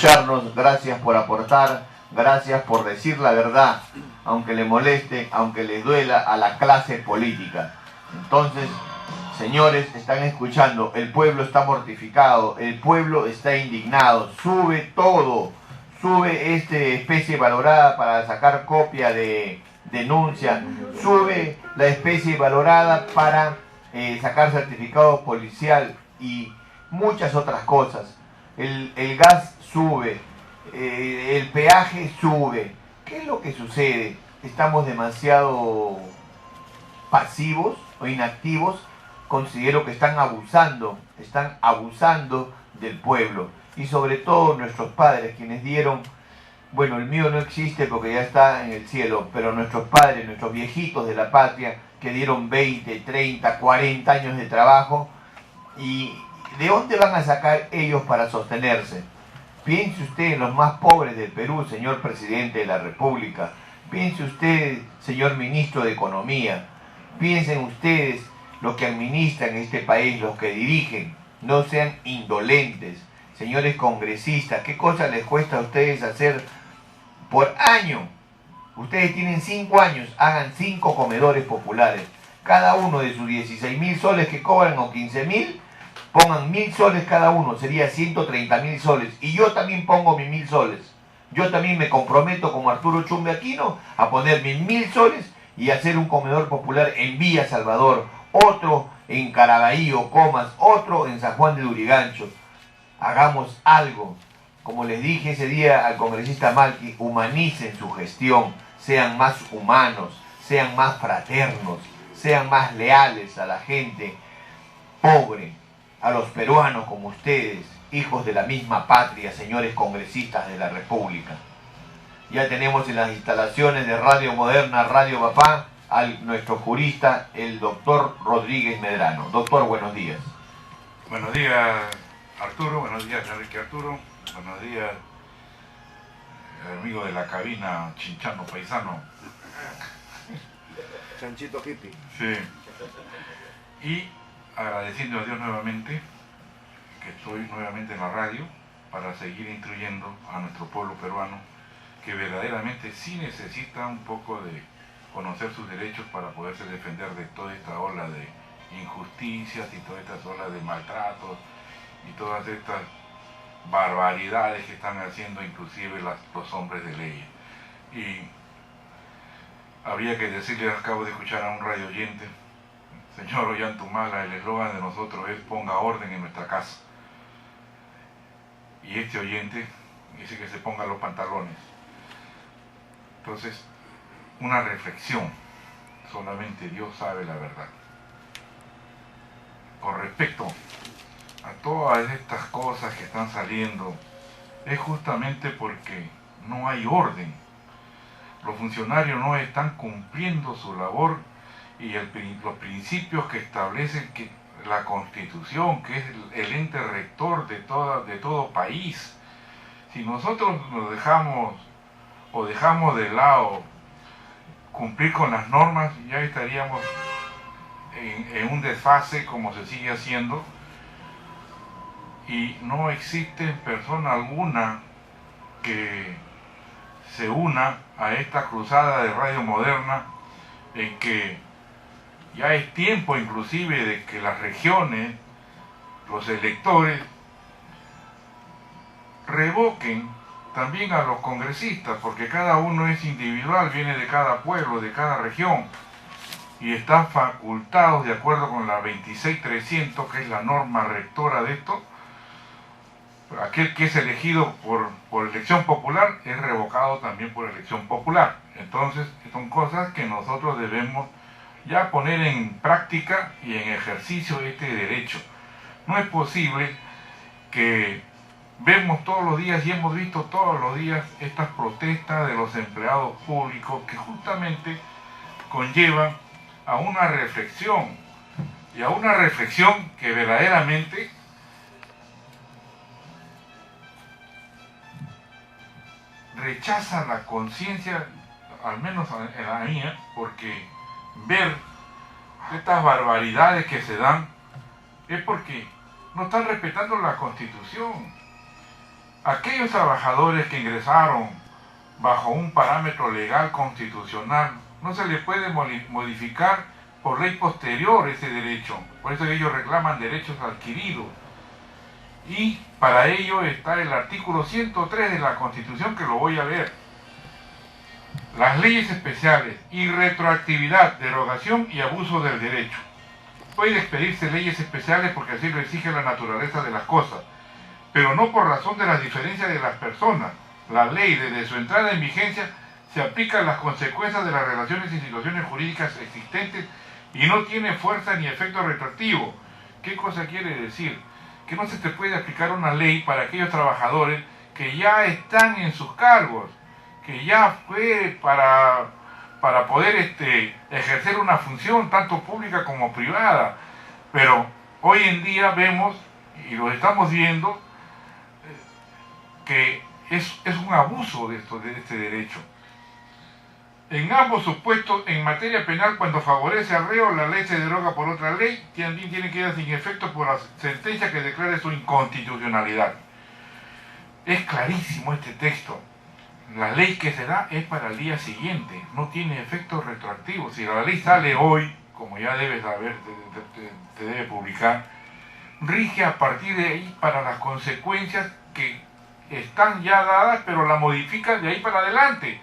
escucharnos, gracias por aportar, gracias por decir la verdad, aunque le moleste, aunque les duela a la clase política. Entonces, señores, están escuchando, el pueblo está mortificado, el pueblo está indignado, sube todo, sube especie valorada para sacar copia de denuncia, sube la especie valorada para sacar certificado policial y muchas otras cosas. El gas sube, el peaje sube. ¿Qué es lo que sucede? ¿Estamos demasiado pasivos o inactivos? Considero que están abusando del pueblo. Y sobre todo nuestros padres, quienes dieron, bueno, el mío no existe porque ya está en el cielo, pero nuestros padres, nuestros viejitos de la patria, que dieron 20, 30, 40 años de trabajo, y ¿de dónde van a sacar ellos para sostenerse? Piense usted en los más pobres del Perú, señor presidente de la República. Piense usted, señor ministro de Economía. Piensen ustedes los que administran este país, los que dirigen. No sean indolentes. Señores congresistas, ¿qué cosa les cuesta a ustedes hacer por año? Ustedes tienen 5 años, hagan 5 comedores populares. Cada uno de sus 16.000 soles que cobran o 15.000, pongan 1.000 soles cada uno, sería 130.000 soles. Y yo también pongo mis 1.000 soles. Yo también me comprometo como Arturo Chumbe Aquino a poner mis 1.000 soles y hacer un comedor popular en Villa Salvador, otro en Caraballo, Comas, otro en San Juan de Lurigancho. Hagamos algo. Como les dije ese día al congresista Malqui, humanicen su gestión, sean más humanos, sean más fraternos, sean más leales a la gente pobre, a los peruanos como ustedes, hijos de la misma patria, señores congresistas de la República. Ya tenemos en las instalaciones de Radio Moderna, Radio Papá, a nuestro jurista, el doctor Rodríguez Medrano. Doctor, buenos días. Buenos días, Arturo. Buenos días, Enrique Arturo. Buenos días, amigo de la cabina, Chinchano Paisano. Chanchito hippie. Sí. Y agradeciendo a Dios nuevamente que estoy nuevamente en la radio para seguir instruyendo a nuestro pueblo peruano que verdaderamente sí necesita un poco de conocer sus derechos para poderse defender de toda esta ola de injusticias y todas estas olas de maltratos y todas estas barbaridades que están haciendo inclusive los hombres de ley. Y habría que decirle, acabo de escuchar a un radio oyente, señor Ollantumala, el eslogan de nosotros es ponga orden en nuestra casa. Y este oyente dice que se ponga los pantalones. Entonces, una reflexión, solamente Dios sabe la verdad. Con respecto a todas estas cosas que están saliendo, es justamente porque no hay orden. Los funcionarios no están cumpliendo su labor y los principios que establecen que la Constitución, que es el ente rector de todo país. Si nosotros nos dejamos de lado cumplir con las normas, ya estaríamos en un desfase como se sigue haciendo, y no existe persona alguna que se una a esta cruzada de Radio Moderna, en que ya es tiempo inclusive de que las regiones, los electores, revoquen también a los congresistas, porque cada uno es individual, viene de cada pueblo, de cada región, y están facultados de acuerdo con la 26300, que es la norma rectora de esto. Aquel que es elegido por elección popular es revocado también por elección popular. Entonces son cosas que nosotros debemos ya poner en práctica y en ejercicio este derecho. No es posible que vemos todos los días y hemos visto todos los días estas protestas de los empleados públicos que justamente conllevan a una reflexión, y a una reflexión que verdaderamente rechaza la conciencia, al menos en la mía, porque ver estas barbaridades que se dan es porque no están respetando la Constitución. aquellos trabajadores que ingresaron bajo un parámetro legal constitucional, no se les puede modificar por ley posterior ese derecho. Por eso ellos reclaman derechos adquiridos. Y para ello está el artículo 103 de la Constitución, que lo voy a leer. Las leyes especiales y retroactividad, derogación y abuso del derecho. Puede expedirse leyes especiales porque así lo exige la naturaleza de las cosas, pero no por razón de las diferencias de las personas. La ley, desde su entrada en vigencia, se aplica a las consecuencias de las relaciones y situaciones jurídicas existentes y no tiene fuerza ni efecto retroactivo. ¿Qué cosa quiere decir? Que no se te puede aplicar una ley para aquellos trabajadores que ya están en sus cargos, que ya fue para poder ejercer una función tanto pública como privada. Pero hoy en día vemos, y lo estamos viendo, que es un abuso de este derecho. En ambos supuestos, en materia penal, cuando favorece al reo, la ley se deroga por otra ley, también tiene que quedar sin efecto por la sentencia que declare su inconstitucionalidad. Es clarísimo este texto. La ley que se da es para el día siguiente, no tiene efecto retroactivo. Si la ley sale hoy, como ya debes saber, te debe publicar, rige a partir de ahí para las consecuencias que están ya dadas, pero la modifica de ahí para adelante.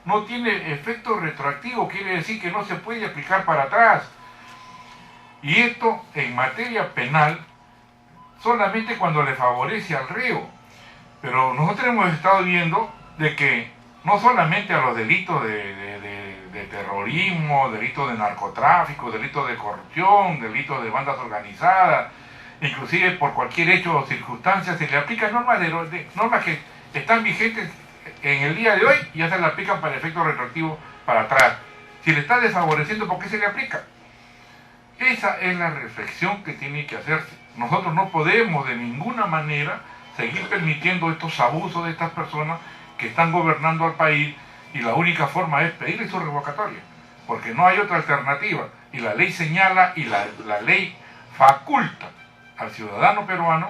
No tiene efecto retroactivo, quiere decir que no se puede aplicar para atrás. Y esto en materia penal solamente cuando le favorece al reo. Pero nosotros hemos estado viendo de que no solamente a los delitos de terrorismo, delitos de narcotráfico, delitos de corrupción, delitos de bandas organizadas, inclusive por cualquier hecho o circunstancia se le aplican normas que están vigentes en el día de hoy y ya se le aplican para efecto retroactivo para atrás. Si le está desfavoreciendo, ¿por qué se le aplica? Esa es la reflexión que tiene que hacerse. Nosotros no podemos de ninguna manera seguir permitiendo estos abusos de estas personas que están gobernando al país, y la única forma es pedirle su revocatoria, porque no hay otra alternativa. Y la ley señala y la ley faculta al ciudadano peruano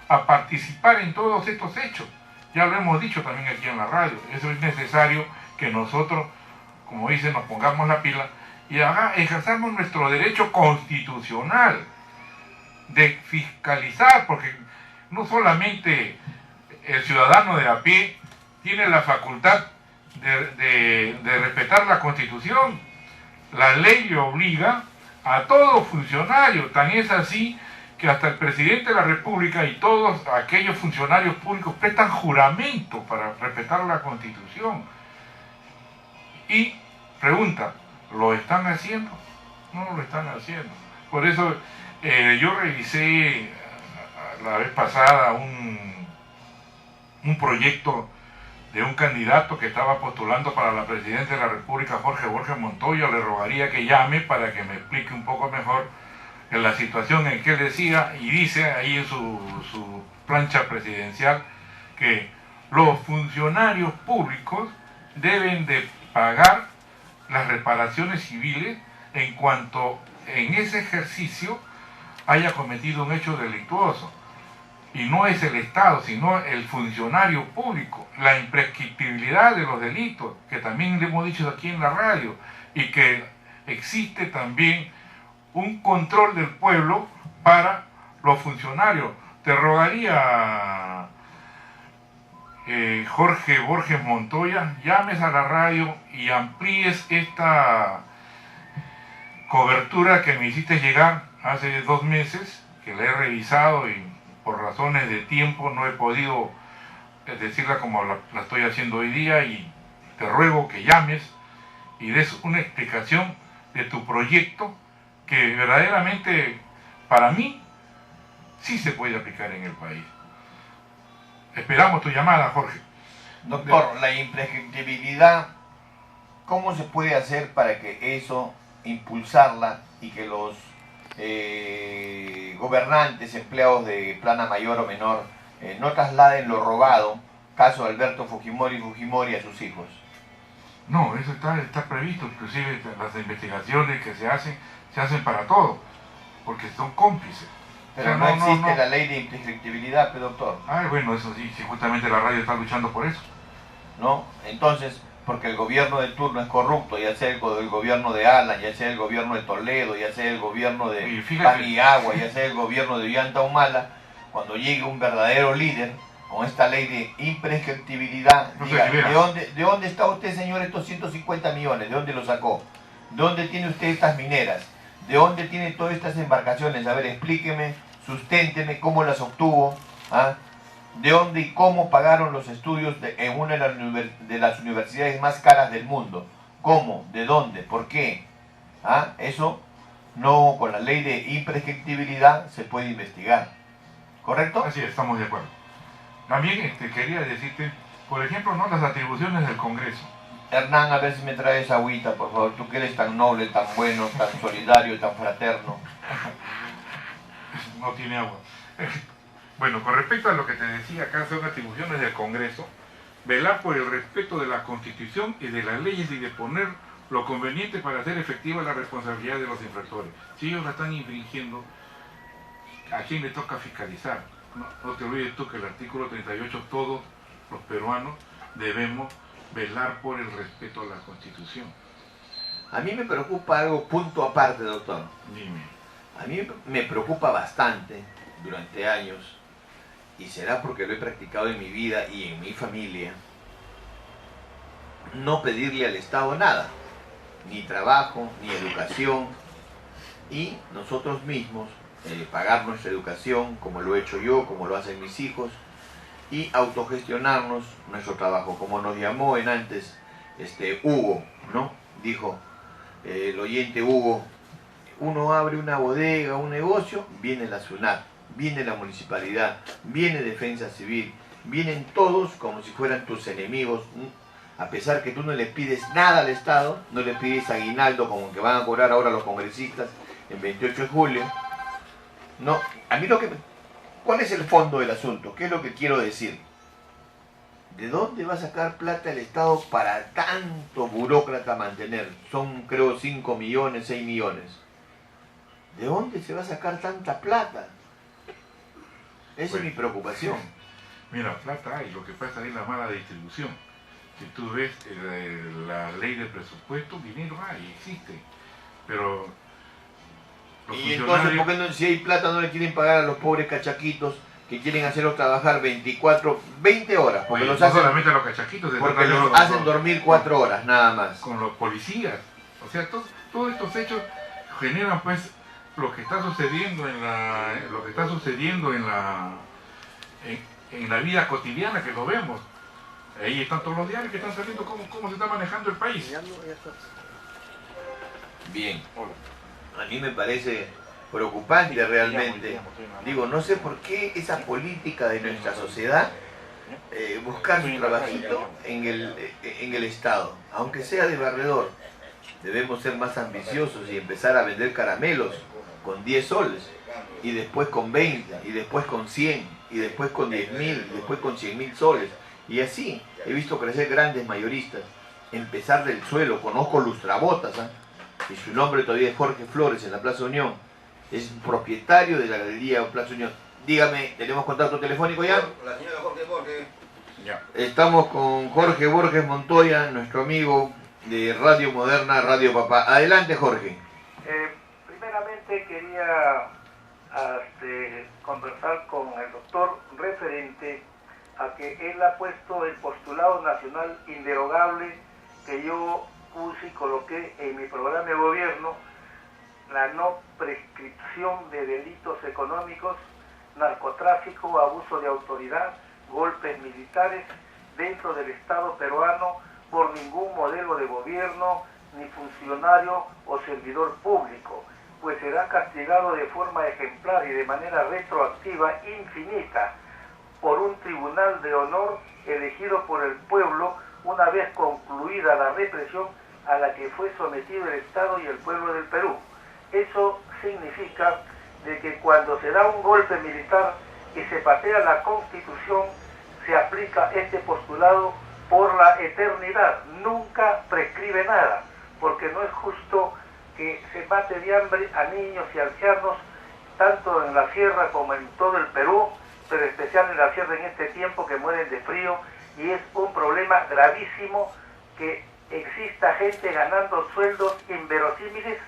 a participar en todos estos hechos. Ya lo hemos dicho también aquí en la radio. Eso es necesario que nosotros, como dicen, nos pongamos la pila y ejerzamos nuestro derecho constitucional de fiscalizar, porque no solamente el ciudadano de a pie tiene la facultad de respetar la Constitución. La ley le obliga a todo funcionario, tan es así que hasta el presidente de la República y todos aquellos funcionarios públicos prestan juramento para respetar la Constitución. Y pregunta, ¿lo están haciendo? No lo están haciendo. Por eso yo revisé la vez pasada un proyecto de un candidato que estaba postulando para la presidencia de la República, Jorge Borges Montoya. Le rogaría que llame para que me explique un poco mejor en la situación en que él decía, y dice ahí en su plancha presidencial, que los funcionarios públicos deben de pagar las reparaciones civiles en cuanto en ese ejercicio haya cometido un hecho delictuoso. Y no es el Estado, sino el funcionario público. La imprescriptibilidad de los delitos, que también le hemos dicho aquí en la radio, y que existe también un control del pueblo para los funcionarios. Te rogaría, Jorge Borges Montoya, llames a la radio y amplíes esta cobertura que me hiciste llegar hace 2 meses, que la he revisado y por razones de tiempo no he podido decirla como la estoy haciendo hoy día, y te ruego que llames y des una explicación de tu proyecto que verdaderamente para mí sí se puede aplicar en el país. Esperamos tu llamada, Jorge. Doctor, la imprescriptibilidad, ¿cómo se puede hacer para que eso, impulsarla y que los gobernantes, empleados de plana mayor o menor, no trasladen lo robado, caso de Alberto Fujimori a sus hijos? No, eso está previsto, inclusive las investigaciones que se hacen para todo, porque son cómplices. Pero O sea, no existe la ley de imprescriptibilidad, doctor. Ah, bueno, eso sí, si justamente la radio está luchando por eso. ¿No? Entonces, porque el gobierno de turno es corrupto, ya sea el gobierno de Alan, ya sea el gobierno de Toledo, ya sea el gobierno de Paniagua, ya sea el gobierno de Ollanta Humala, cuando llegue un verdadero líder con esta ley de imprescriptibilidad, No diga, ¿de dónde está usted, señor, estos 150 millones? ¿De dónde los sacó? ¿De dónde tiene usted estas mineras? ¿De dónde tiene todas estas embarcaciones? A ver, explíqueme, susténteme cómo las obtuvo, ¿ah? ¿De dónde y cómo pagaron los estudios en una de las universidades más caras del mundo? ¿Cómo? ¿De dónde? ¿Por qué? ¿Ah? Eso no, con la ley de imprescriptibilidad se puede investigar. ¿Correcto? Así es, estamos de acuerdo. También quería decirte, por ejemplo, ¿no?, las atribuciones del Congreso. Hernán, a ver si me traes agüita, por favor. Tú que eres tan noble, tan bueno, tan solidario, tan fraterno. No tiene agua. Bueno, con respecto a lo que te decía acá, son atribuciones del Congreso, velar por el respeto de la Constitución y de las leyes y de poner lo conveniente para hacer efectiva la responsabilidad de los infractores. Si ellos la están infringiendo, ¿a quién le toca fiscalizar? No te olvides tú que el artículo 38, todos los peruanos debemos velar por el respeto a la Constitución. A mí me preocupa algo punto aparte, doctor. Dime. A mí me preocupa bastante durante años, y será porque lo he practicado en mi vida y en mi familia, no pedirle al Estado nada, ni trabajo, ni educación, y nosotros mismos pagar nuestra educación, como lo he hecho yo, como lo hacen mis hijos, y autogestionarnos nuestro trabajo, como nos llamó en antes Hugo, ¿no? Dijo el oyente Hugo, uno abre una bodega, un negocio, viene la SUNAT, viene la municipalidad, viene Defensa Civil, vienen todos como si fueran tus enemigos, a pesar que tú no le pides nada al Estado, no le pides aguinaldo como que van a cobrar ahora los congresistas el 28 de julio. No, a mí ¿cuál es el fondo del asunto? ¿Qué es lo que quiero decir? ¿De dónde va a sacar plata el Estado para tanto burócrata mantener? Son, creo, 5 millones, 6 millones. ¿De dónde se va a sacar tanta plata? Esa es mi preocupación. Mira, plata hay, lo que pasa es la mala distribución. Si tú ves la ley de presupuesto, dinero hay, existe. Pero y entonces, ¿por qué no, si hay plata no le quieren pagar a los pobres cachaquitos que quieren hacerlos trabajar 20 horas? Porque oye, los no hacen, solamente a los cachaquitos, porque los hacen dormir 4 horas, nada más. Con los policías. O sea, todos estos hechos generan pues lo que está sucediendo en la vida cotidiana, que lo vemos. Ahí están todos los diarios que están saliendo cómo se está manejando el país. Bien. A mí me parece preocupante realmente. Digo, no sé por qué esa política de nuestra sociedad buscar su trabajito en el Estado, aunque sea de barredor. Debemos ser más ambiciosos y empezar a vender caramelos con 10 soles, y después con 20, y después con 100, y después con 10.000, y después con 100.000 soles. Y así he visto crecer grandes mayoristas, empezar del suelo. Conozco Lustrabotas, ¿eh? Y su nombre todavía es Jorge Flores, en la Plaza Unión. Es propietario de la galería Plaza Unión. Dígame, ¿tenemos contacto telefónico ya? La señora Jorge Borges. Ya. Estamos con Jorge Borges Montoya, nuestro amigo de Radio Moderna, Radio Papá. Adelante, Jorge. Primeramente quería conversar con el doctor referente a que él ha puesto el postulado nacional inderogable que yo puse y coloqué en mi programa de gobierno, la no prescripción de delitos económicos, narcotráfico, abuso de autoridad, golpes militares dentro del Estado peruano por ningún modelo de gobierno, ni funcionario o servidor público, pues será castigado de forma ejemplar y de manera retroactiva infinita por un tribunal de honor elegido por el pueblo una vez concluida la represión a la que fue sometido el Estado y el pueblo del Perú. Eso significa de que cuando se da un golpe militar y se patea la Constitución, se aplica este postulado por la eternidad, nunca prescribe nada, porque no es justo que se mate de hambre a niños y ancianos tanto en la sierra como en todo el Perú, pero especial en la sierra en este tiempo que mueren de frío, y es un problema gravísimo que exista gente ganando sueldos inverosímiles,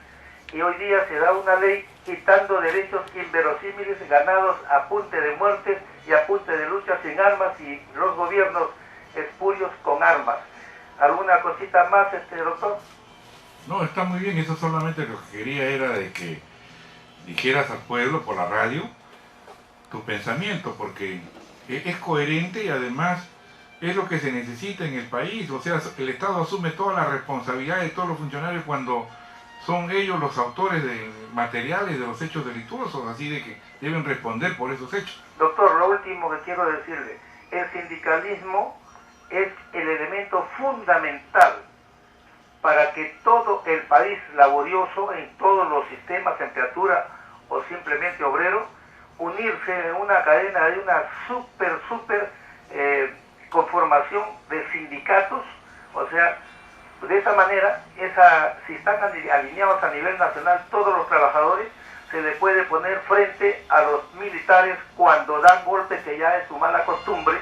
y hoy día se da una ley quitando derechos inverosímiles ganados a punta de muertes y a punta de lucha sin armas, y los gobiernos espurios con armas. ¿Alguna cosita más, doctor? No, está muy bien, eso solamente lo que quería era de que dijeras al pueblo por la radio tu pensamiento, porque es coherente y además es lo que se necesita en el país. O sea, el Estado asume toda la responsabilidad de todos los funcionarios cuando son ellos los autores de materiales de los hechos delictuosos, así de que deben responder por esos hechos. Doctor, lo último que quiero decirle, el sindicalismo es el elemento fundamental para que todo el país laborioso, en todos los sistemas, temperatura o simplemente obrero, unirse en una cadena de una super conformación de sindicatos. O sea, de esa manera, si están alineados a nivel nacional todos los trabajadores, se le puede poner frente a los militares cuando dan golpes, que ya es su mala costumbre,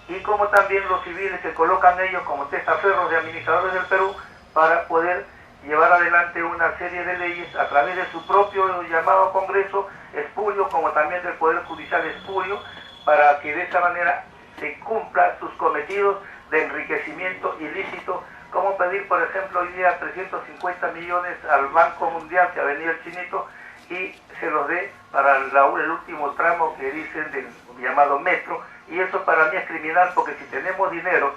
y como también los civiles que colocan ellos como testaferros de administradores del Perú para poder llevar adelante una serie de leyes a través de su propio llamado Congreso espurio, como también del Poder Judicial espurio, para que de esa manera se cumplan sus cometidos de enriquecimiento ilícito, como pedir, por ejemplo, hoy día 350 millones al Banco Mundial, que ha venido el chinito, y se los dé para el último tramo que dicen del llamado metro. Y eso para mí es criminal, porque si tenemos dinero,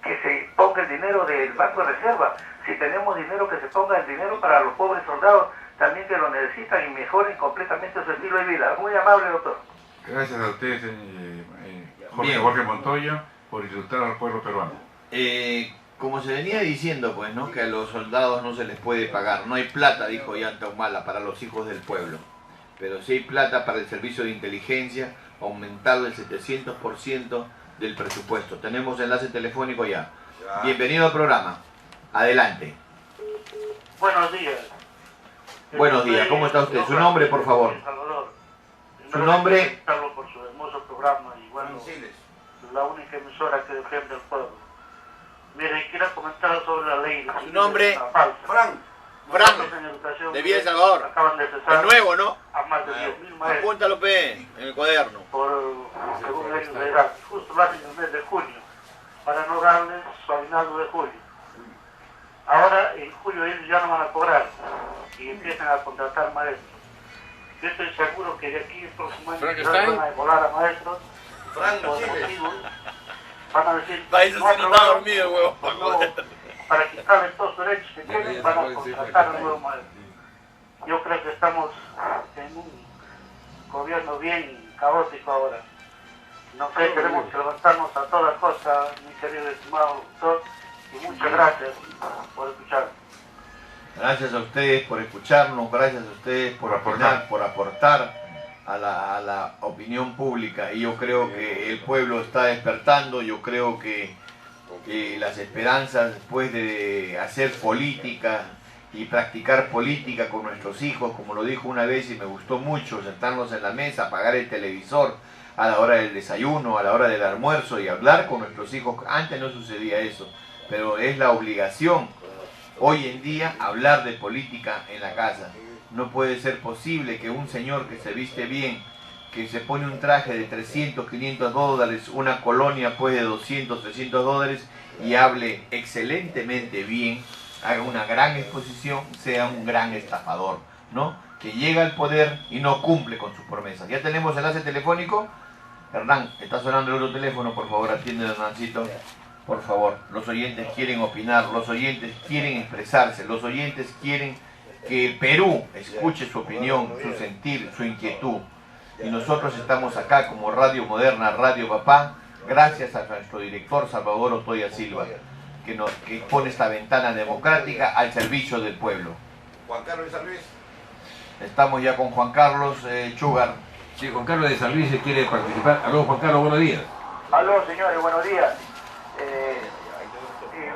que se ponga el dinero del Banco de Reserva. Si tenemos dinero, que se ponga el dinero para los pobres soldados, también que lo necesitan, y mejoren completamente su estilo de vida. Muy amable, doctor. Gracias a ustedes, Jorge Montoya, por ilustrar al pueblo peruano. Como se venía diciendo, pues, ¿no?, que a los soldados no se les puede pagar. No hay plata, dijo Ollanta Humala, para los hijos del pueblo. Pero sí hay plata para el servicio de inteligencia, aumentado el 700% del presupuesto. Tenemos enlace telefónico ya. Bienvenido al programa. Adelante. Buenos días. Buenos días, ¿cómo está usted? Su nombre, por favor. Salvador. Su nombre. Por su hermoso programa, y bueno, la única emisora que defiende al pueblo. Mire, quiero comentar sobre la ley. Su nombre. Fran. De Villa El Salvador. Acaban de cesar. El nuevo, ¿no? A más de 10.000 maestros. Apúntalo, P, en el cuaderno. Según ellos, legal. Justo lo hacen en el mes de junio, para no darles su aguinaldo de julio. Ahora, en julio, ellos ya no van a cobrar y empiezan a contratar maestros. Yo estoy seguro que de aquí el próximo año van a volar a maestros. Van a decir, para quitarles todos los derechos que tienen, van a contratar a un nuevo maestro. Yo creo que estamos en un gobierno bien caótico ahora. No sé, tenemos que levantarnos a toda costa, mi querido estimado doctor, y muchas gracias por escucharnos. Gracias a ustedes por escucharnos, gracias a ustedes por aportar a la opinión pública. Y yo creo que el pueblo está despertando. Yo creo que las esperanzas, después de hacer política y practicar política con nuestros hijos, como lo dijo una vez y me gustó mucho, sentarnos en la mesa, apagar el televisor a la hora del desayuno, a la hora del almuerzo, y hablar con nuestros hijos. Antes no sucedía eso, pero es la obligación hoy en día hablar de política en la casa. No puede ser posible que un señor que se viste bien, que se pone un traje de 300, 500 dólares, una colonia pues de 200, 300 dólares, y hable excelentemente bien, haga una gran exposición, sea un gran estafador, ¿no? Que llega al poder y no cumple con sus promesas. Ya tenemos enlace telefónico. Hernán, está sonando el otro teléfono, por favor, atiende, Hernancito. Por favor, los oyentes quieren opinar, los oyentes quieren expresarse, los oyentes quieren que el Perú escuche su opinión, su sentir, su inquietud. Y nosotros estamos acá como Radio Moderna, Radio Papá, gracias a nuestro director Salvador Otoya Silva, que pone esta ventana democrática al servicio del pueblo. Juan Carlos de San Luis. Estamos ya con Juan Carlos Chugar. Sí, Juan Carlos de San Luis quiere participar. Aló, Juan Carlos, buenos días. Aló, señores, buenos días.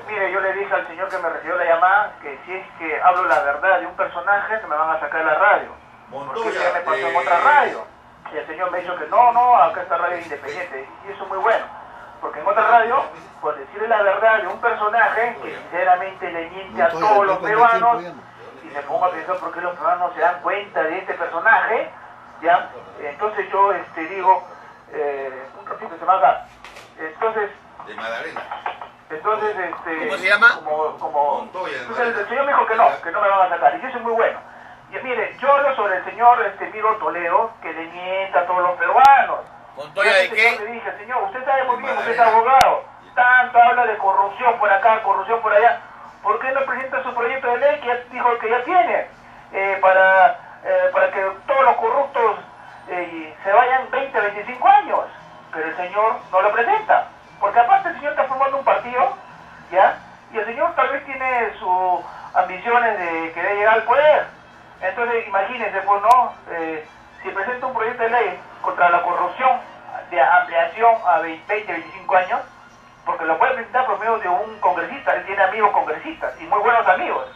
Mire, yo le dije al señor que me recibió la llamada que si es que hablo la verdad de un personaje, que me van a sacar de la radio. porque ya me pasó en otra radio. Y el señor me dijo que no, acá esta radio es independiente. Y eso es muy bueno. Porque en otra radio, por decirle la verdad de un personaje que sinceramente le miente a todos los peruanos, y me pongo a pensar por qué los peruanos no se dan cuenta de este personaje, ¿ya? Entonces yo digo, un ratito se me haga. Entonces, de Magdalena. Entonces, ¿Cómo se llama? Montoya. Entonces el señor me dijo que no me van a sacar. Y eso es muy bueno. Y mire, yo hablo sobre el señor Miro Toledo, que le mienta a todos los peruanos. ¿Montoya de qué? Le dije, señor, usted sabe muy bien, usted es abogado. Tanto habla de corrupción por acá, corrupción por allá. ¿Por qué no presenta su proyecto de ley que ya dijo que ya tiene? Para que todos los corruptos se vayan 20, 25 años. Pero el señor no lo presenta. Porque aparte el señor está formando un partido, ¿ya? Y el señor tal vez tiene sus ambiciones de querer llegar al poder. Entonces imagínense, pues, ¿no? Si presenta un proyecto de ley contra la corrupción de ampliación a 20, 25 años, porque lo puede presentar por medio de un congresista, él tiene amigos congresistas y muy buenos amigos.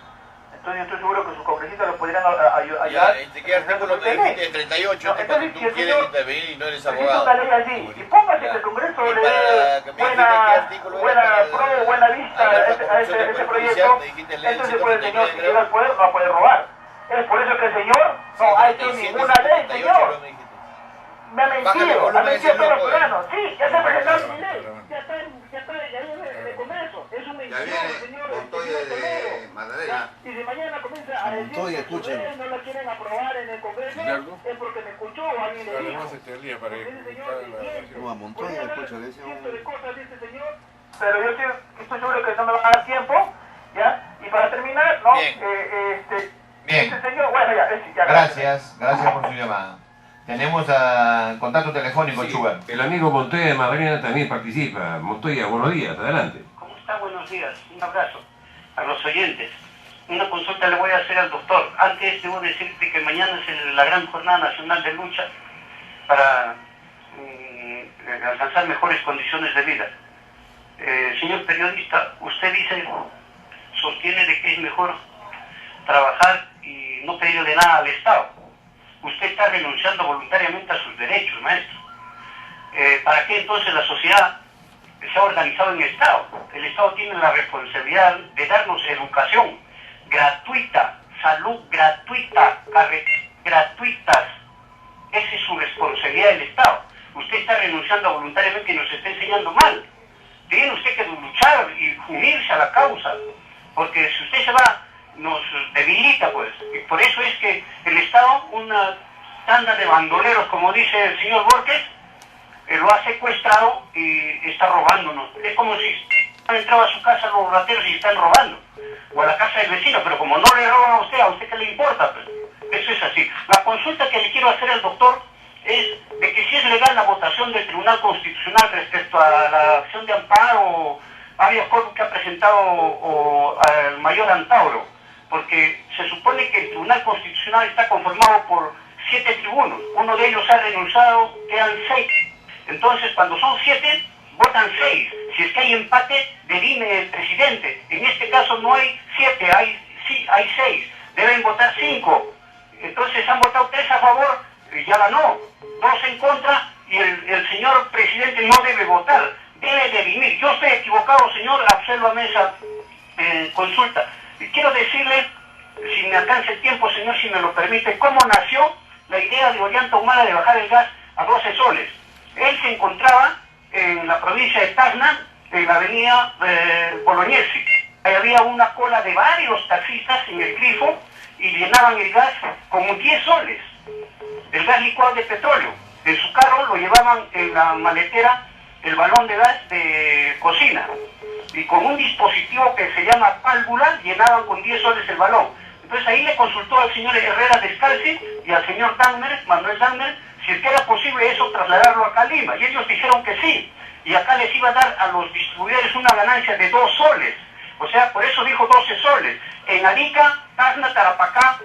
Entonces yo estoy seguro que sus congresistas lo podrían ayudar. ¿De qué artículo te dijiste? El 38, no, entonces, cuando tú quieres intervenir y no eres abogado. abogado. Una ley así, y póngase que el Congreso le dé buena vista a ese proyecto, entonces pues el señor si llega al poder no va a poder robar. Es por eso que el señor no ha hecho ninguna ley, señor. Me ha mentido a todos los peruanos. Sí, ya se presentó mi ley, ya está en el Congreso. Es un mentiroso, señor. Montoya de Magdalena. Y si mañana comienza a decir que ustedes no la quieren aprobar en el Congreso, es porque me escuchó o alguien le dijo. No, a Montoya, escúchale, ese pero yo estoy seguro que no me va a dar tiempo, ¿ya? Y para terminar, ¿no? Bien. Este señor, bueno, ya. Gracias por su llamada. Tenemos contacto telefónico, Sí, Sugar. el amigo Montoya de Magdalena también participa. Montoya, buenos días, adelante. ¿Cómo está? Buenos días. Un abrazo a los oyentes. Una consulta le voy a hacer al doctor. Antes debo decirte que mañana es la gran jornada nacional de lucha para alcanzar mejores condiciones de vida. Señor periodista, usted sostiene de que es mejor trabajar y no pedirle nada al Estado. Usted está renunciando voluntariamente a sus derechos, maestro. ¿Para qué entonces la sociedad se ha organizado en Estado? El Estado tiene la responsabilidad de darnos educación gratuita, salud gratuita, carreteras gratuitas. Esa es su responsabilidad del Estado. Usted está renunciando voluntariamente y nos está enseñando mal. Tiene usted que luchar y unirse a la causa, porque si usted se va, nos debilita, pues. Y por eso es que el Estado, una tanda de bandoleros, como dice el señor Borges, lo ha secuestrado y está robándonos. Es como si han entrado a su casa los rateros y están robando, o a la casa del vecino, pero como no le roban a usted qué le importa, pues. Eso es así. La consulta que le quiero hacer al doctor es de que si es legal la votación del Tribunal Constitucional respecto a la acción de amparo o habeas corpus que ha presentado al mayor Antauro, porque se supone que el Tribunal Constitucional está conformado por 7 tribunos, uno de ellos ha renunciado, quedan 6. Entonces, cuando son 7, votan 6. Si es que hay empate, dirime el presidente. En este caso no hay 7, hay 6. Deben votar 5. Entonces han votado 3 a favor, y ya ganó. 2 en contra, y el señor presidente no debe votar. Debe dirimir. Yo estoy equivocado, señor, absuélvame esa consulta. Y quiero decirle, si me alcanza el tiempo, señor, si me lo permite, cómo nació la idea de Ollanta Humala de bajar el gas a 12 soles. Él se encontraba en la provincia de Tacna, en la avenida Bolognesi. Ahí había una cola de varios taxistas en el grifo y llenaban el gas como 10 soles. El gas licuado de petróleo. En su carro lo llevaban en la maletera el balón de gas de cocina. Y con un dispositivo que se llama válvula llenaban con 10 soles el balón. Entonces ahí le consultó al señor Herrera Descalzi y al señor Manuel Dagner, si es que era posible eso trasladarlo acá a Lima. Y ellos dijeron que sí. Y acá les iba a dar a los distribuidores una ganancia de 2 soles. O sea, por eso dijo 12 soles. En Arica, Tacna, Tarapacá,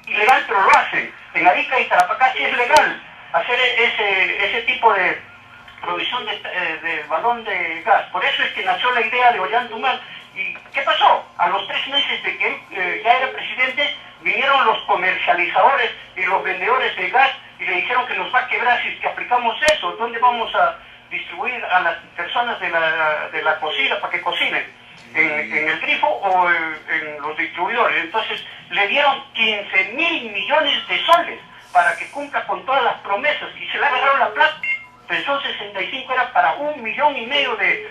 ilegal, pero lo hacen. En Arica y Tarapacá sí es legal hacer ese tipo de provisión de balón de gas. Por eso es que nació la idea de Ollanta Humala. ¿Y qué pasó? A los 3 meses de que ya era presidente, Vinieron los comercializadores y los vendedores de gas y le dijeron que nos va a quebrar si es que aplicamos eso. ¿Dónde vamos a distribuir a las personas de la cocina para que cocinen? ¿En el grifo o en los distribuidores? Entonces le dieron 15.000 millones de soles para que cumpla con todas las promesas y se le ha agarrado la plata. Pensión 65 era para 1,5 millones de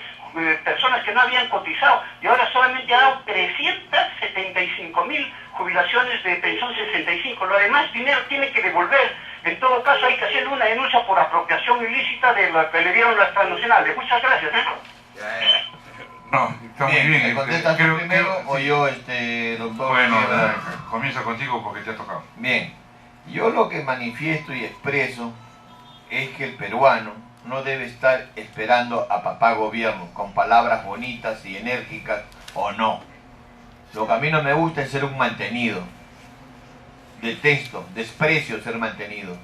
personas que no habían cotizado y ahora solamente ha dado 375.000 jubilaciones de pensión 65. Lo demás dinero tiene que devolver. En todo caso hay que hacer una denuncia por apropiación ilícita de lo que le dieron las transnacionales. Muchas gracias. No, está muy bien. ¿Me contestas tú primero o yo, doctor? Bueno, comienza contigo porque te ha tocado. Bien, yo lo que manifiesto y expreso es que el peruano no debe estar esperando a papá gobierno con palabras bonitas y enérgicas o no. Lo que a mí no me gusta es ser un mantenido. Detesto, desprecio ser mantenido.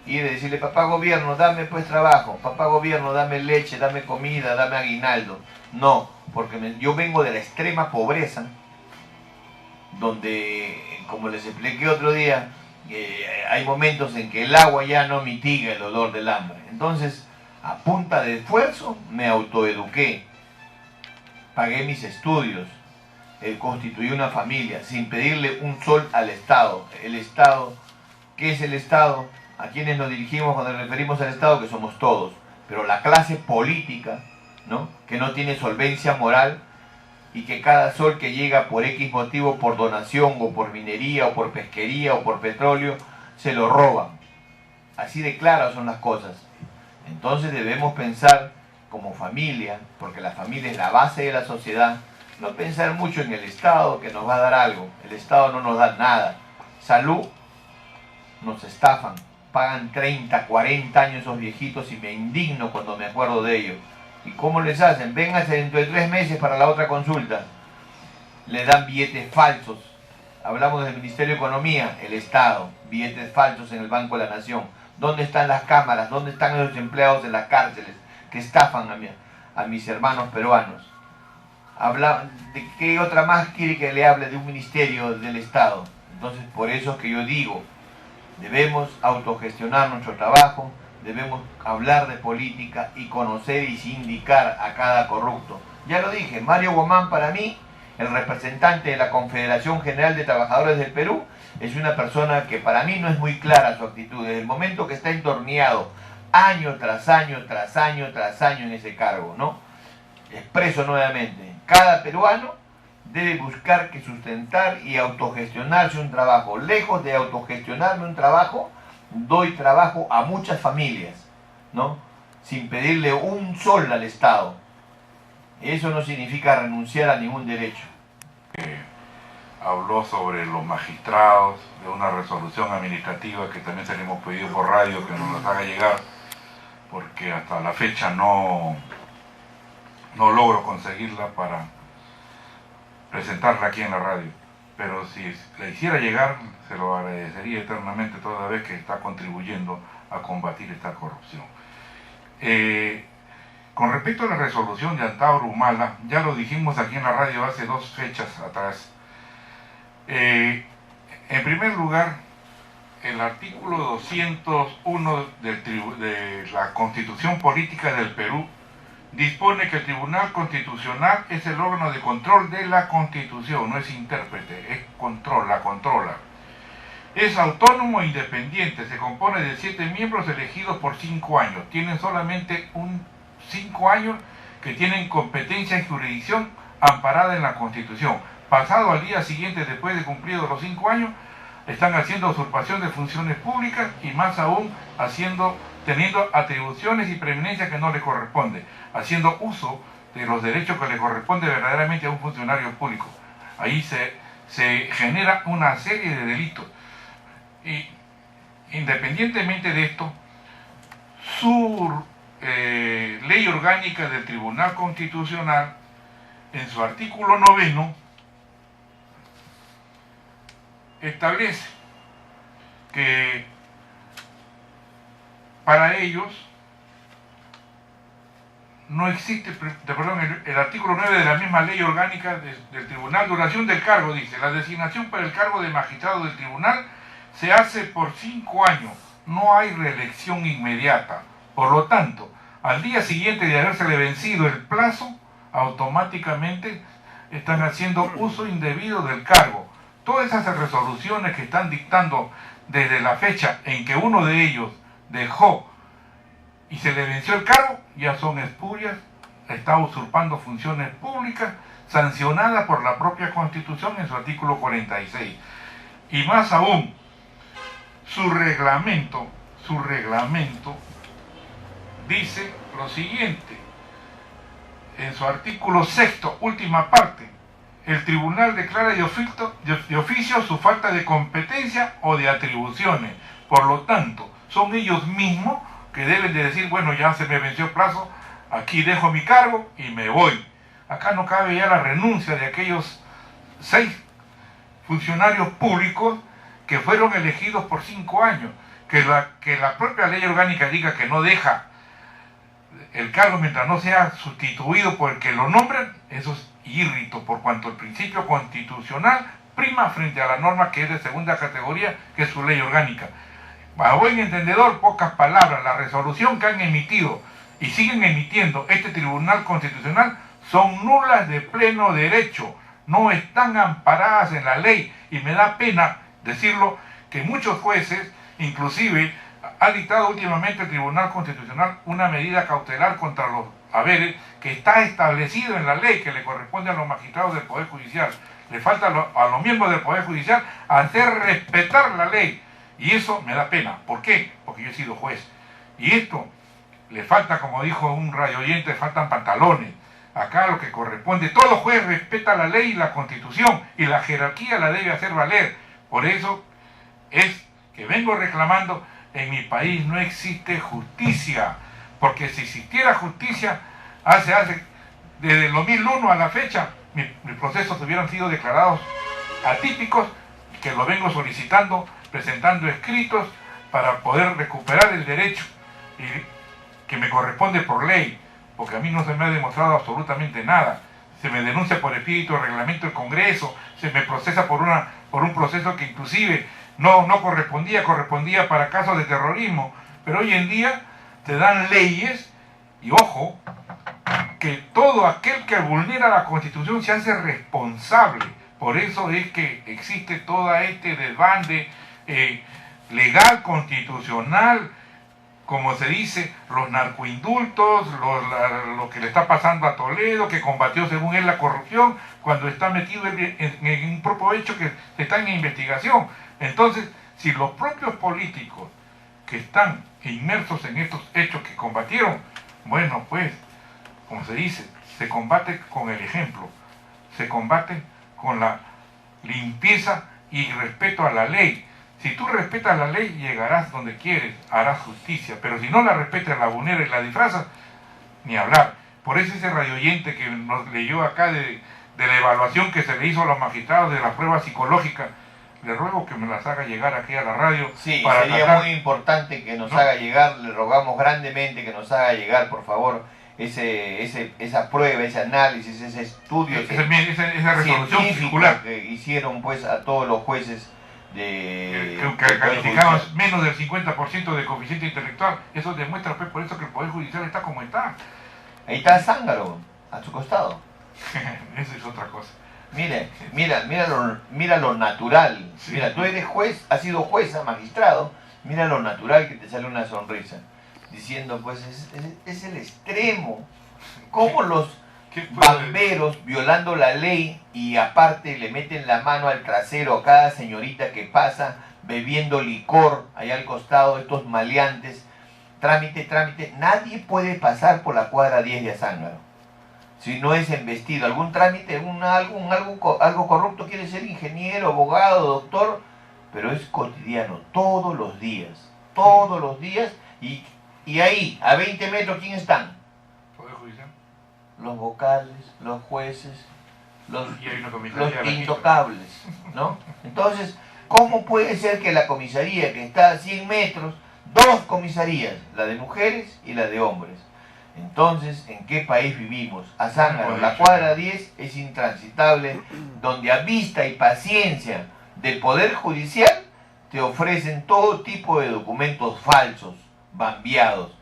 Y de decirle, papá gobierno, dame pues trabajo, papá gobierno, dame leche, dame comida, dame aguinaldo. No, porque yo vengo de la extrema pobreza, donde, como les expliqué otro día, hay momentos en que el agua ya no mitiga el dolor del hambre. Entonces, a punta de esfuerzo, me autoeduqué, pagué mis estudios, constituí una familia, sin pedirle un sol al Estado. El Estado, ¿qué es el Estado? ¿A quienes nos dirigimos cuando nos referimos al Estado? Que somos todos. Pero la clase política, ¿no?, que no tiene solvencia moral y que cada sol que llega por X motivo, por donación o por minería o por pesquería o por petróleo, se lo roban. Así de claras son las cosas. Entonces debemos pensar como familia, porque la familia es la base de la sociedad, no pensar mucho en el Estado que nos va a dar algo. El Estado no nos da nada. Salud, nos estafan, pagan 30, 40 años esos viejitos y me indigno cuando me acuerdo de ellos. ¿Y cómo les hacen? Vénganse dentro de 3 meses para la otra consulta. Les dan billetes falsos. Hablamos del Ministerio de Economía, el Estado, billetes falsos en el Banco de la Nación. ¿Dónde están las cámaras? ¿Dónde están los empleados en las cárceles que estafan a mis hermanos peruanos? ¿De qué otra más quiere que le hable de un ministerio del Estado? Entonces, por eso es que yo digo, debemos autogestionar nuestro trabajo, debemos hablar de política y conocer y sindicar a cada corrupto. Ya lo dije, Mario Guamán para mí, el representante de la Confederación General de Trabajadores del Perú, es una persona que para mí no es muy clara su actitud. Desde el momento que está entorneado año tras año, tras año, tras año en ese cargo, ¿no? Expreso nuevamente, cada peruano debe buscar que sustentar y autogestionarse un trabajo. Lejos de autogestionarme un trabajo, doy trabajo a muchas familias, ¿no?, sin pedirle un sol al Estado. Eso no significa renunciar a ningún derecho. Habló sobre los magistrados, de una resolución administrativa que también se le hemos pedido por radio que nos la haga llegar, porque hasta la fecha no logro conseguirla para presentarla aquí en la radio. Pero si la hiciera llegar, se lo agradecería eternamente toda vez que está contribuyendo a combatir esta corrupción. Con respecto a la resolución de Antauro Humala, ya lo dijimos aquí en la radio hace 2 fechas atrás. En primer lugar, el artículo 201 de la Constitución Política del Perú dispone que el Tribunal Constitucional es el órgano de control de la Constitución, no es intérprete, es control, la controla. Es autónomo e independiente, se compone de 7 miembros elegidos por 5 años. Tienen solamente 5 años que tienen competencia y jurisdicción amparada en la Constitución. Pasado al día siguiente, después de cumplidos los 5 años, están haciendo usurpación de funciones públicas y más aún teniendo atribuciones y preeminencias que no le corresponde, haciendo uso de los derechos que le corresponde verdaderamente a un funcionario público. Ahí se genera una serie de delitos. Y independientemente de esto, su ley orgánica del Tribunal Constitucional, en su artículo 9, establece que para ellos no existe, perdón, el artículo 9 de la misma ley orgánica del tribunal, duración del cargo, dice, la designación para el cargo de magistrado del tribunal se hace por 5 años, no hay reelección inmediata. Por lo tanto, al día siguiente de habérsele vencido el plazo, automáticamente están haciendo uso indebido del cargo. Todas esas resoluciones que están dictando desde la fecha en que uno de ellos dejó y se le venció el cargo, ya son espurias, está usurpando funciones públicas sancionadas por la propia Constitución en su artículo 46. Y más aún, su reglamento dice lo siguiente, en su artículo 6º, última parte: el tribunal declara de oficio su falta de competencia o de atribuciones. Por lo tanto, son ellos mismos que deben de decir, bueno, ya se me venció el plazo, aquí dejo mi cargo y me voy. Acá no cabe ya la renuncia de aquellos 6 funcionarios públicos que fueron elegidos por 5 años. Que la propia ley orgánica diga que no deja el cargo mientras no sea sustituido por el que lo nombren, eso es irrito, por cuanto el principio constitucional prima frente a la norma que es de segunda categoría, que es su ley orgánica. A buen entendedor, pocas palabras, la resolución que han emitido y siguen emitiendo este Tribunal Constitucional son nulas de pleno derecho, no están amparadas en la ley, y me da pena decirlo que muchos jueces, inclusive ha dictado últimamente el Tribunal Constitucional una medida cautelar contra los haberes que está establecido en la ley que le corresponde a los magistrados del Poder Judicial. Le falta a los miembros del Poder Judicial hacer respetar la ley, y eso me da pena. ¿Por qué? Porque yo he sido juez, y esto le falta, como dijo un radio oyente, faltan pantalones. Acá lo que corresponde, todo juez respeta la ley y la Constitución, y la jerarquía la debe hacer valer. Por eso es que vengo reclamando: en mi país no existe justicia, porque si existiera justicia, desde el 2001 a la fecha, mis procesos hubieran sido declarados atípicos, que lo vengo solicitando, presentando escritos para poder recuperar el derecho que me corresponde por ley, porque a mí no se me ha demostrado absolutamente nada. Se me denuncia por espíritu de reglamento del Congreso, se me procesa por un proceso que inclusive no correspondía para casos de terrorismo, pero hoy en día te dan leyes, y ojo, que todo aquel que vulnera la Constitución se hace responsable. Por eso es que existe todo este desbande legal, constitucional, como se dice, los narcoindultos, lo que le está pasando a Toledo, que combatió según él la corrupción, cuando está metido en un propio hecho que está en investigación. Entonces, si los propios políticos que están inmersos en estos hechos que combatieron, bueno, pues, como se dice, se combate con el ejemplo, se combate con la limpieza y respeto a la ley. Si tú respetas la ley, llegarás donde quieres, harás justicia, pero si no la respetas, la vulneras y la disfrazas, ni hablar. Por eso ese radio oyente que nos leyó acá de la evaluación que se le hizo a los magistrados de la prueba psicológica, le ruego que me las haga llegar aquí a la radio. Sí, para sería tratar... muy importante que nos haga llegar, le rogamos grandemente que nos haga llegar, por favor, esa prueba, ese análisis, ese estudio, esa resolución circular que hicieron pues a todos los jueces que calificamos menos del 50% de coeficiente intelectual. Eso demuestra pues, por eso que el Poder Judicial está como está. Ahí está Zángaro, a su costado. Eso es otra cosa. Mira lo natural. Sí. Mira, tú eres juez, has sido jueza, magistrado. Mira lo natural que te sale una sonrisa. Diciendo, pues, es el extremo. Cómo los bamberos, violando la ley, y aparte le meten la mano al trasero a cada señorita que pasa, bebiendo licor, allá al costado, estos maleantes. Trámite. Nadie puede pasar por la cuadra 10 de Azángaro si no es embestido. Algún trámite, algo corrupto, quiere ser ingeniero, abogado, doctor, pero es cotidiano, todos los días, y ahí, a 20 metros, ¿quién están? Poder Judicial. Los vocales, los jueces, los comisaría intocables, ¿no? Entonces, ¿cómo puede ser que la comisaría que está a 100 metros, 2 comisarías, la de mujeres y la de hombres? Entonces, ¿en qué país vivimos? A Zángaro, la cuadra 10 es intransitable, donde a vista y paciencia del Poder Judicial te ofrecen todo tipo de documentos falsos, bambeados.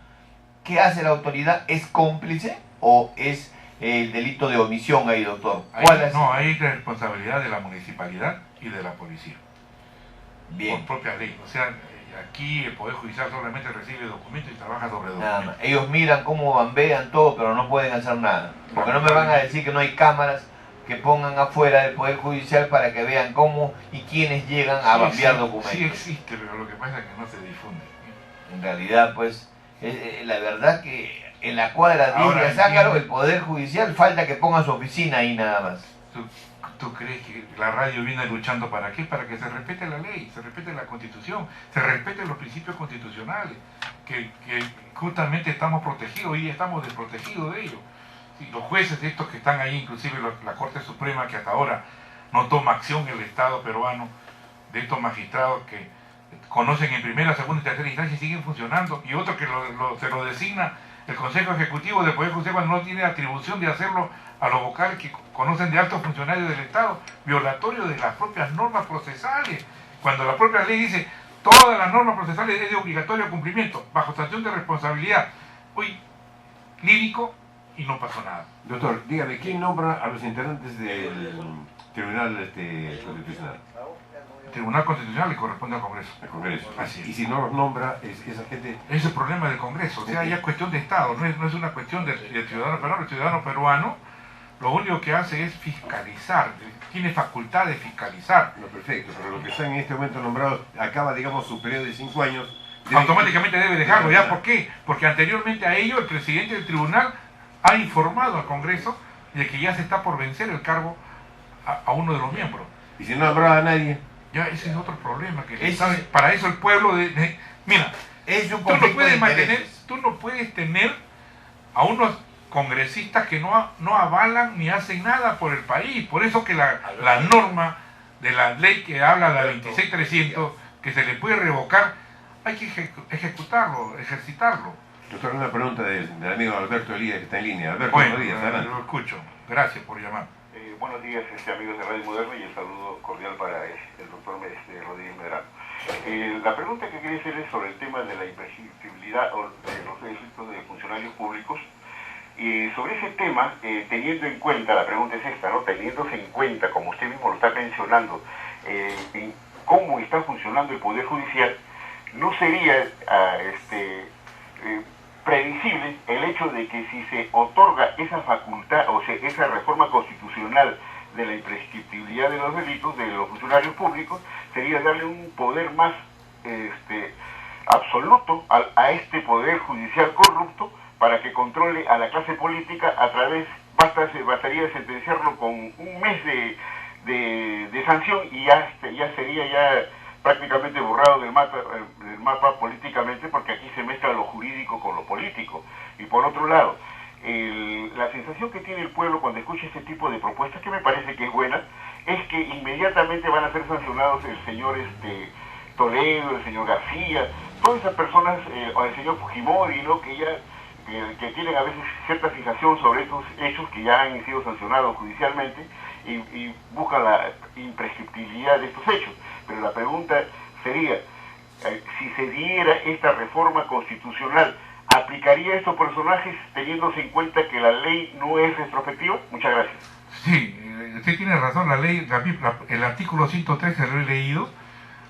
¿Qué hace la autoridad? ¿Es cómplice o es el delito de omisión ahí, doctor? ¿Cuál es? No, hay responsabilidad de la municipalidad y de la policía. Bien. Por propia ley. O sea, aquí el Poder Judicial solamente recibe documentos y trabaja sobre Nada documentos. más. Ellos miran cómo bambean todo, pero no pueden hacer nada. Porque no me van a decir que no hay cámaras que pongan afuera del Poder Judicial para que vean cómo y quiénes llegan a bambear documentos. Sí existe, pero lo que pasa es que no se difunde. En realidad, pues, la verdad que en la cuadra 10 Ahora de Zángaro, entiendo. el Poder Judicial falta que ponga su oficina ahí nada más. ¿Tú crees que la radio viene luchando para qué? Para que se respete la ley, se respete la Constitución, se respeten los principios constitucionales, que justamente estamos protegidos, hoy estamos desprotegidos de ellos. Sí, los jueces de estos que están ahí, inclusive la Corte Suprema, que hasta ahora no toma acción el Estado peruano, de estos magistrados que conocen en primera, segunda y tercera instancia y siguen funcionando, y otro que se lo designa el Consejo Ejecutivo del Poder Judicial cuando no tiene atribución de hacerlo a los vocales que conocen de altos funcionarios del Estado, violatorio de las propias normas procesales, cuando la propia ley dice todas las normas procesales es de obligatorio cumplimiento, bajo sanción de responsabilidad. Hoy, lírico y no pasó nada. Doctor, dígame, ¿quién nombra a los integrantes del Tribunal Constitucional? El Tribunal Constitucional le corresponde al Congreso. Al Congreso. Así es. Y si no los nombra, esa gente... Ese es el problema del Congreso, o sea, ya es cuestión de Estado, no es una cuestión del ciudadano peruano. El ciudadano peruano lo único que hace es fiscalizar, tiene facultad de fiscalizar. No, perfecto, pero los que están en este momento nombrados, acaba, digamos, su periodo de 5 años... Automáticamente debe dejarlo, ¿ya? ¿Por qué? Porque anteriormente a ello el presidente del tribunal ha informado al Congreso de que ya se está por vencer el cargo a uno de los miembros. Y si no nombraba a nadie... Ya, ese es otro problema, que ¿sabe? Para eso el pueblo mira, Es un tú no conflicto de puedes mantener, intereses. tú no puedes tener a unos congresistas que no avalan ni hacen nada por el país. Por eso que la norma de la ley que habla de la 26300, que se le puede revocar, hay que ejecutarlo, ejercitarlo. Doctor, una pregunta del amigo Alberto Elías, que está en línea. Alberto, Bueno, buenos días, adelante. lo escucho. Gracias por llamar. Buenos días, amigos de Radio Moderno, y el saludo cordial para el doctor Rodríguez Medrano. La pregunta que quería hacer es sobre el tema de la imprescriptibilidad de los delitos de funcionarios públicos. Y sobre ese tema, teniendo en cuenta, la pregunta es esta, ¿no? Teniéndose en cuenta, como usted mismo lo está mencionando, en cómo está funcionando el Poder Judicial, ¿no sería previsible el hecho de que si se otorga esa facultad, o sea, esa reforma constitucional de la imprescriptibilidad de los delitos de los funcionarios públicos, sería darle un poder más absoluto a este Poder Judicial corrupto para que controle a la clase política a través, bastaría sentenciarlo con un mes de sanción y ya sería prácticamente borrado del mapa políticamente, porque aquí se mezcla lo jurídico con lo político. Y por otro lado, la sensación que tiene el pueblo cuando escucha este tipo de propuestas, que me parece que es buena, es que inmediatamente van a ser sancionados el señor Toledo, el señor García, todas esas personas, o el señor Fujimori, ¿no? que tienen a veces cierta fijación sobre estos hechos que ya han sido sancionados judicialmente y buscan la imprescriptibilidad de estos hechos. Pero la pregunta sería, si se diera esta reforma constitucional, ¿aplicaría a estos personajes teniéndose en cuenta que la ley no es retrospectiva? Muchas gracias. Sí, usted tiene razón, la ley, el artículo 113, lo he leído,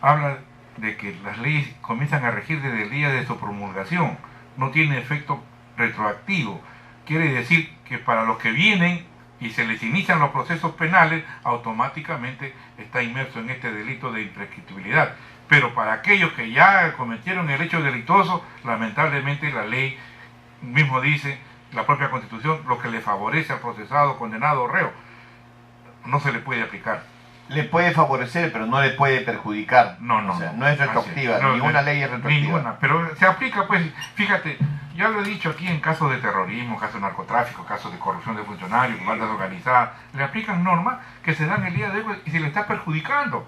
habla de que las leyes comienzan a regir desde el día de su promulgación, no tiene efecto retroactivo. Quiere decir que para los que vienen y se les inician los procesos penales, automáticamente está inmerso en este delito de imprescriptibilidad. Pero para aquellos que ya cometieron el hecho delictuoso, lamentablemente la ley mismo dice, la propia Constitución, lo que le favorece al procesado, condenado o reo, no se le puede aplicar. Le puede favorecer, pero no le puede perjudicar. No. O sea, no es retroactiva, No, ninguna ley es retroactiva. Ninguna, pero se aplica, pues, fíjate, ya lo he dicho aquí en casos de terrorismo, casos de narcotráfico, casos de corrupción de funcionarios, bandas organizadas, le aplican normas que se dan el día de hoy y se le está perjudicando.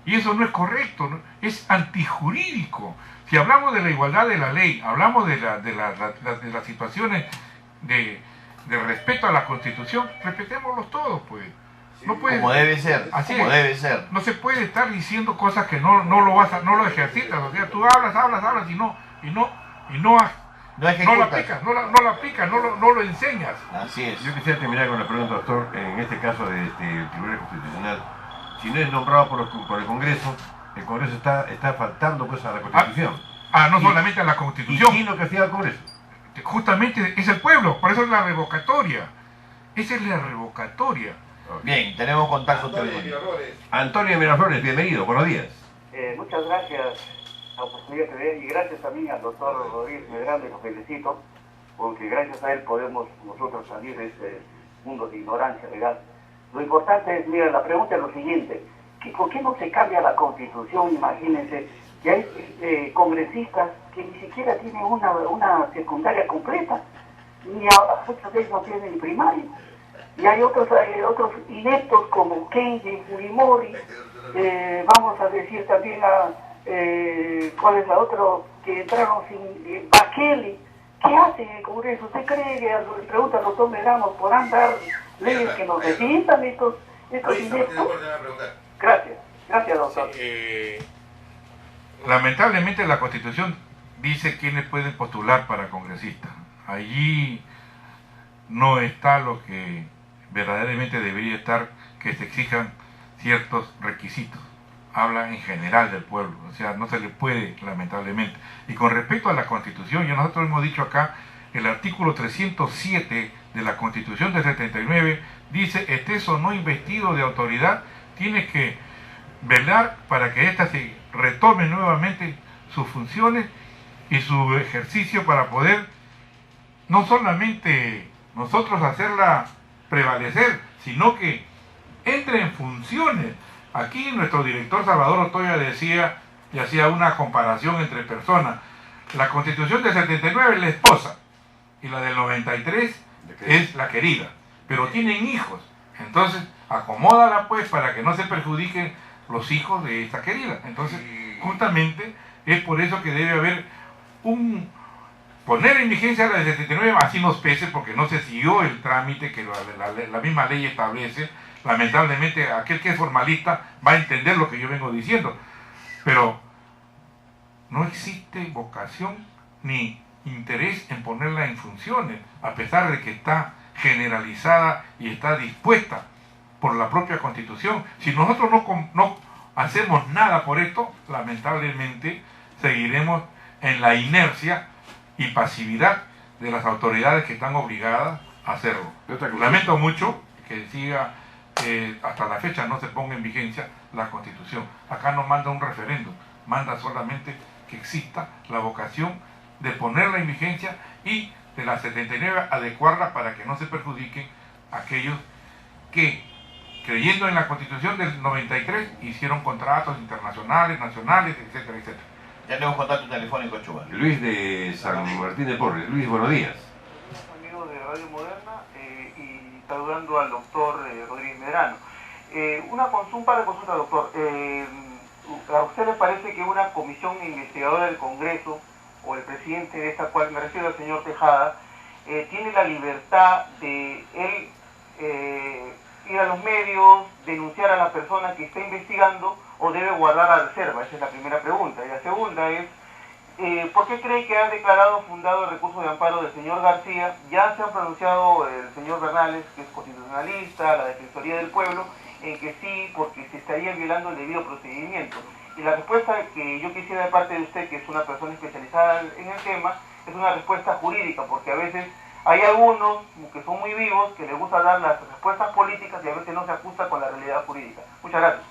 Y eso no es correcto, ¿no? Es antijurídico. Si hablamos de la igualdad de la ley, hablamos de las situaciones de respeto a la Constitución, respetémoslos todos, pues. No puede, como debe ser, así como es. debe ser. No se puede estar diciendo cosas que no lo ejercitas, o sea, tú hablas y no la aplicas, no la aplicas, no lo enseñas. Así es. Yo quisiera terminar con la pregunta, doctor, en este caso del Tribunal Constitucional. Si no es nombrado por el Congreso está faltando pues a la Constitución. No solamente a la Constitución. ¿Y quién lo castiga al Congreso? Justamente es el pueblo, por eso es la revocatoria. Esa es la revocatoria. Bien, tenemos contacto telefónico. Antonio Miraflores, bienvenido, buenos días. Muchas gracias a la oportunidad que me den y gracias también al doctor Rodríguez Medrano, y lo felicito, porque gracias a él podemos nosotros salir de este mundo de ignorancia legal. Lo importante es, mira, la pregunta es lo siguiente, ¿por qué no se cambia la Constitución? Imagínense que hay congresistas que ni siquiera tienen una secundaria completa, ni muchos de ellos no tienen ni primaria. Y hay otros ineptos como Kenji, Fujimori, vamos a decir también ¿cuál es la otra? Que entraron sin Bakeli. ¿Qué hacen en el Congreso? ¿Usted cree que, pregunta al doctor Medrano, podrán dar leyes que nos defiendan estos ineptos? Gracias doctor. Lamentablemente la Constitución dice quiénes pueden postular para congresistas. Allí no está lo que verdaderamente debería estar, que se exijan ciertos requisitos. Habla en general del pueblo, o sea, no se le puede, lamentablemente. Y con respecto a la Constitución, ya nosotros hemos dicho acá, el artículo 307 de la Constitución del 79 dice: estés o no investido de autoridad, tiene que velar para que ésta se retome nuevamente sus funciones y su ejercicio, para poder no solamente nosotros hacerla prevalecer, sino que entre en funciones. Aquí nuestro director Salvador Otoya decía y hacía una comparación entre personas. La Constitución del 79 es la esposa y la del 93 es la querida, pero tienen hijos, entonces acomódala pues para que no se perjudiquen los hijos de esta querida. Entonces justamente es por eso que debe haber poner en vigencia la del 79, así nos pese, porque no se siguió el trámite que la misma ley establece. Lamentablemente aquel que es formalista va a entender lo que yo vengo diciendo, pero no existe vocación ni interés en ponerla en funciones, a pesar de que está generalizada y está dispuesta por la propia Constitución. Si nosotros no hacemos nada por esto, lamentablemente seguiremos en la inercia y pasividad de las autoridades que están obligadas a hacerlo. Lamento mucho que siga, hasta la fecha no se ponga en vigencia la Constitución. Acá no manda un referéndum, manda solamente que exista la vocación de ponerla en vigencia y de la 79 adecuarla para que no se perjudiquen aquellos que, creyendo en la Constitución del 93, hicieron contratos internacionales, nacionales, etcétera, etcétera. Ya tenemos contacto telefónico, Chuba. Luis de San Martín de Porres. Luis, buenos días. Amigo de Radio Moderna y saludando al doctor Rodríguez Medrano. Un par de consultas, doctor. ¿A usted le parece que una comisión investigadora del Congreso, o el presidente de esta cual me refiero al señor Tejada, tiene la libertad de él ir a los medios, denunciar a la persona que está investigando, o debe guardar a reserva? Esa es la primera pregunta. Y la segunda es, ¿por qué cree que ha declarado fundado el recurso de amparo del señor García? Ya se ha pronunciado el señor Bernales, que es constitucionalista, la Defensoría del Pueblo, en que sí, porque se estaría violando el debido procedimiento. Y la respuesta que yo quisiera de parte de usted, que es una persona especializada en el tema, es una respuesta jurídica, porque a veces hay algunos que son muy vivos, que les gusta dar las respuestas políticas y a veces no se ajusta con la realidad jurídica. Muchas gracias.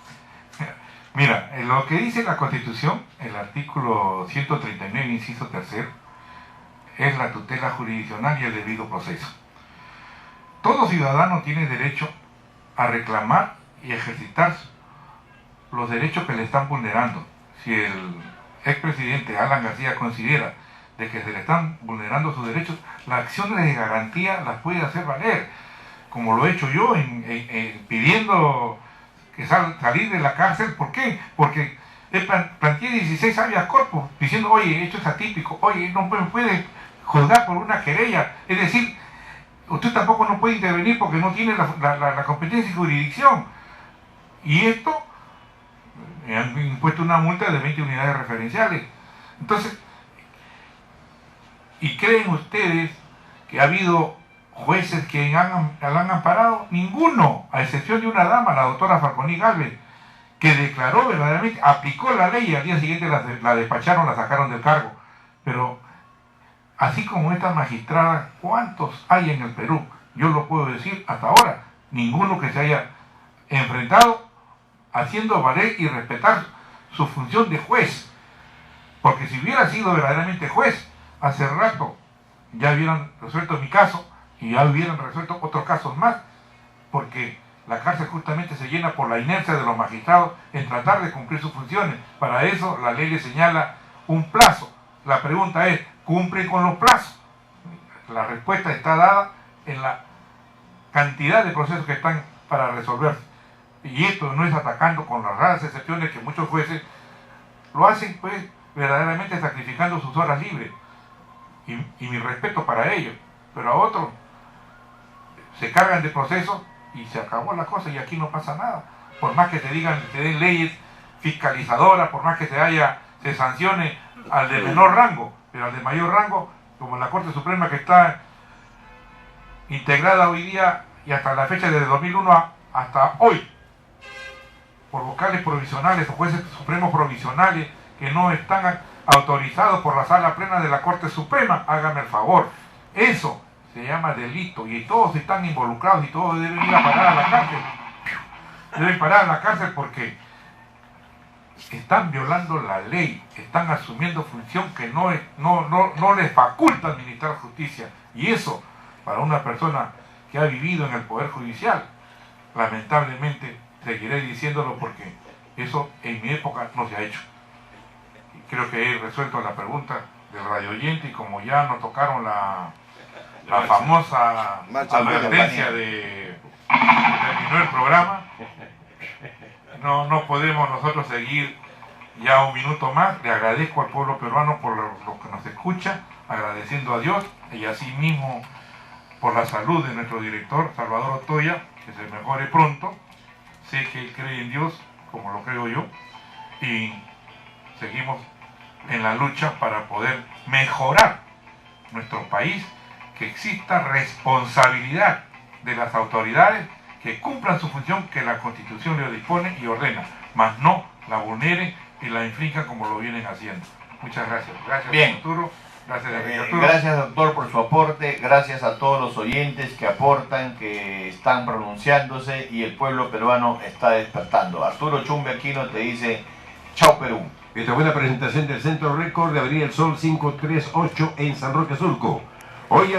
Mira, lo que dice la Constitución, el artículo 139, inciso 3, es la tutela jurisdiccional y el debido proceso. Todo ciudadano tiene derecho a reclamar y ejercitar los derechos que le están vulnerando. Si el expresidente Alan García considera de que se le están vulnerando sus derechos, las acciones de garantía las puede hacer valer, como lo he hecho yo pidiendo que salir de la cárcel. ¿Por qué? Porque planteé 16 habeas corpus diciendo: oye, esto es atípico, oye, no me puede juzgar por una querella. Es decir, usted tampoco no puede intervenir porque no tiene la competencia y jurisdicción. Y esto, me han impuesto una multa de 20 unidades referenciales. Entonces, ¿y creen ustedes que ha habido jueces que la han amparado? Ninguno, a excepción de una dama, la doctora Falconi Galvez, que declaró verdaderamente, aplicó la ley y al día siguiente la despacharon, la sacaron del cargo. Pero así como esta magistrada, ¿cuántos hay en el Perú? Yo lo puedo decir hasta ahora, ninguno que se haya enfrentado haciendo valer y respetar su función de juez. Porque si hubiera sido verdaderamente juez, hace rato ya hubieran resuelto mi caso y ya hubieran resuelto otros casos más, porque la cárcel justamente se llena por la inercia de los magistrados en tratar de cumplir sus funciones. Para eso la ley le señala un plazo. La pregunta es, ¿cumple con los plazos? La respuesta está dada en la cantidad de procesos que están para resolverse. Y esto no es atacando con las raras excepciones que muchos jueces lo hacen, pues, verdaderamente sacrificando sus horas libres. Y mi respeto para ellos. Pero a otros se cargan de procesos y se acabó la cosa y aquí no pasa nada. Por más que te digan, te den leyes fiscalizadoras, por más que se sancione al de menor rango, pero al de mayor rango, como la Corte Suprema, que está integrada hoy día y hasta la fecha desde 2001 hasta hoy, por vocales provisionales o jueces supremos provisionales que no están autorizados por la Sala Plena de la Corte Suprema, hágame el favor. Eso se llama delito y todos están involucrados y todos deben ir a parar a la cárcel. Deben parar a la cárcel porque están violando la ley, están asumiendo función que no les faculta administrar justicia. Y eso, para una persona que ha vivido en el Poder Judicial, lamentablemente seguiré diciéndolo porque eso en mi época no se ha hecho. Y creo que he resuelto la pregunta del radio oyente y como ya nos tocaron la famosa advertencia de terminó el programa, no podemos nosotros seguir ya un minuto más. Le agradezco al pueblo peruano por lo que nos escucha, agradeciendo a Dios y asimismo por la salud de nuestro director Salvador Otoya, que se mejore pronto. Sé que él cree en Dios, como lo creo yo, y seguimos en la lucha para poder mejorar nuestro país, que exista responsabilidad de las autoridades que cumplan su función que la Constitución le dispone y ordena, mas no la vulneren y la infrinjan como lo vienen haciendo. Muchas gracias. Gracias, Bien. Arturo. Gracias, gracias, doctor, por su aporte. Gracias a todos los oyentes que aportan, que están pronunciándose y el pueblo peruano está despertando. Arturo Chumbe Aquino te dice, chao Perú. Esta buena presentación del Centro Récord de Avenida El Sol 538 en San Roque Surco. Hoy